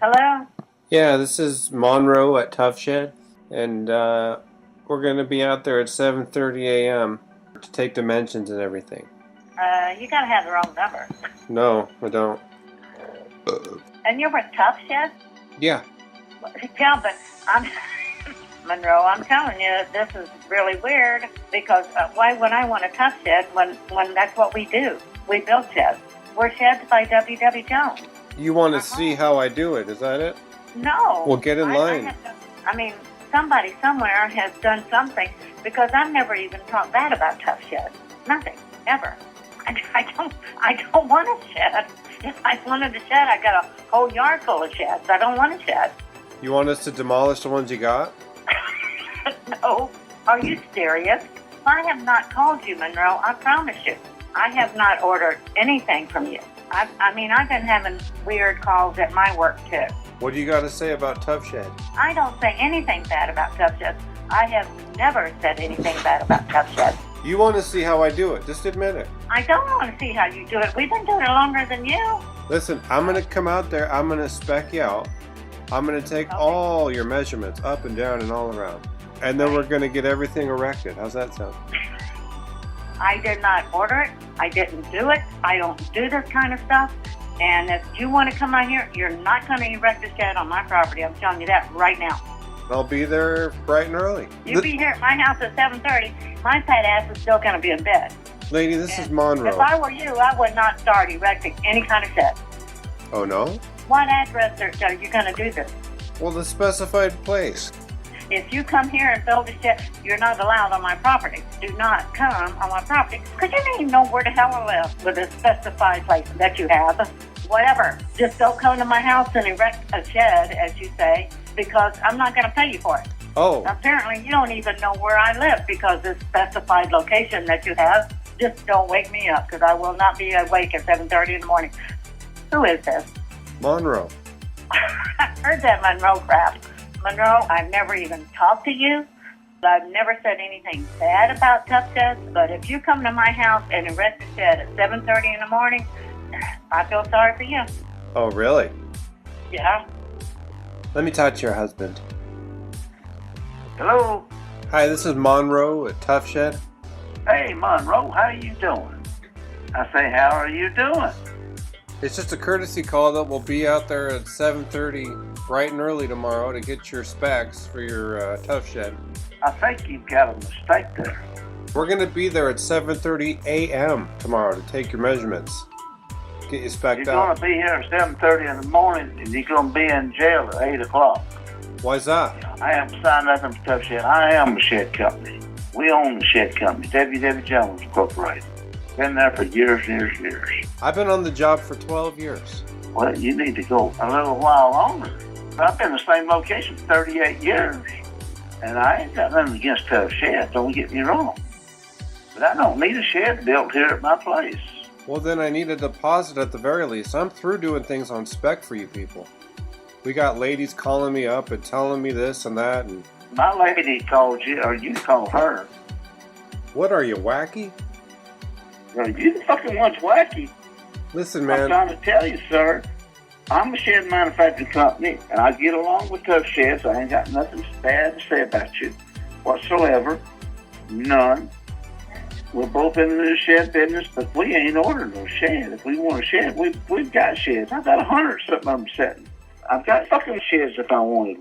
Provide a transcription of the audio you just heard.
Hello? Yeah, this is Monroe at Tough Shed, and we're going to be out there at 7:30 a.m. to take dimensions and everything. You gotta have the wrong number. No, I don't. And you're with Tough Shed? Yeah. Yeah, but Monroe, I'm telling you, this is really weird because why would I want a Tough Shed when that's what we do? We build sheds. We're sheds by W.W. Jones. You want to see how I do it, is that it? No. Well, get in line. I mean, somebody somewhere has done something because I've never even talked bad about Tough Shed. Nothing, ever. I don't want a shed. If I wanted a shed, I got a whole yard full of sheds. I don't want a shed. You want us to demolish the ones you got? No. Are you serious? I have not called you, Monroe. I promise you. I have not ordered anything from you. I mean, I've been having weird calls at my work, too. What do you got to say about Tough Shed? I don't say anything bad about Tough Shed. I have never said anything bad about Tough Shed. You want to see how I do it. Just admit it. I don't want to see how you do it. We've been doing it longer than you. Listen, I'm going to come out there. I'm going to spec you out. I'm going to take all your measurements up and down and all around. And then we're going to get everything erected. How's that sound? I did not order it. I didn't do it. I don't do this kind of stuff. And if you want to come out here, you're not going to erect a shed on my property. I'm telling you that right now. I'll be there bright and early. You'll be here at my house at 7:30. My fat ass is still going to be in bed. Lady, this is Monroe. If I were you, I would not start erecting any kind of shed. Oh, no? What address are you going to do this? Well, the specified place. If you come here and build a shed, you're not allowed on my property. Do not come on my property because you don't even know where the hell I live with a specified place that you have. Whatever. Just don't come to my house and erect a shed, as you say, because I'm not going to pay you for it. Oh. Apparently, you don't even know where I live because this specified location that you have. Just don't wake me up because I will not be awake at 7:30 in the morning. Who is this? Monroe. I heard that Monroe crap. Monroe, I've never even talked to you. I've never said anything bad about Tough Sheds, but if you come to my house and erect a shed at 7:30 in the morning, I feel sorry for you. Oh, really? Yeah. Let me talk to your husband. Hello. Hi, this is Monroe at Tough Shed. Hey, Monroe, how you doing? I say, how are you doing? It's just a courtesy call that we'll be out there at 7:30 bright and early tomorrow to get your specs for your Tough Shed. I think you've got a mistake there. We're going to be there at 7:30 a.m. tomorrow to take your measurements. Get you specced You're out. going to be here at 7:30 in the morning, and you're going to be in jail at 8 o'clock. Why's that? I haven't signed nothing for Tough Shed. I am a shed company. We own the shed company, W.W. Jones Incorporated. Been there for years and years and years. I've been on the job for 12 years. Well, you need to go a little while longer. I've been in the same location for 38 years, and I ain't got nothing against Tough Shed, don't get me wrong. But I don't need a shed built here at my place. Well, then I need a deposit at the very least. I'm through doing things on spec for you people. We got ladies calling me up and telling me this and that. And My lady called you, or you called her. what are you, wacky? Well, you the fucking one's wacky. Listen, I'm man. trying to tell you, sir. I'm a shed manufacturing company, and I get along with Tough Sheds. I ain't got nothing bad to say about you whatsoever. None. We're both in the shed business, but we ain't ordering no shed. If we want a shed, we've got sheds. I've got 100 something of them sitting. I've got fucking sheds if I wanted.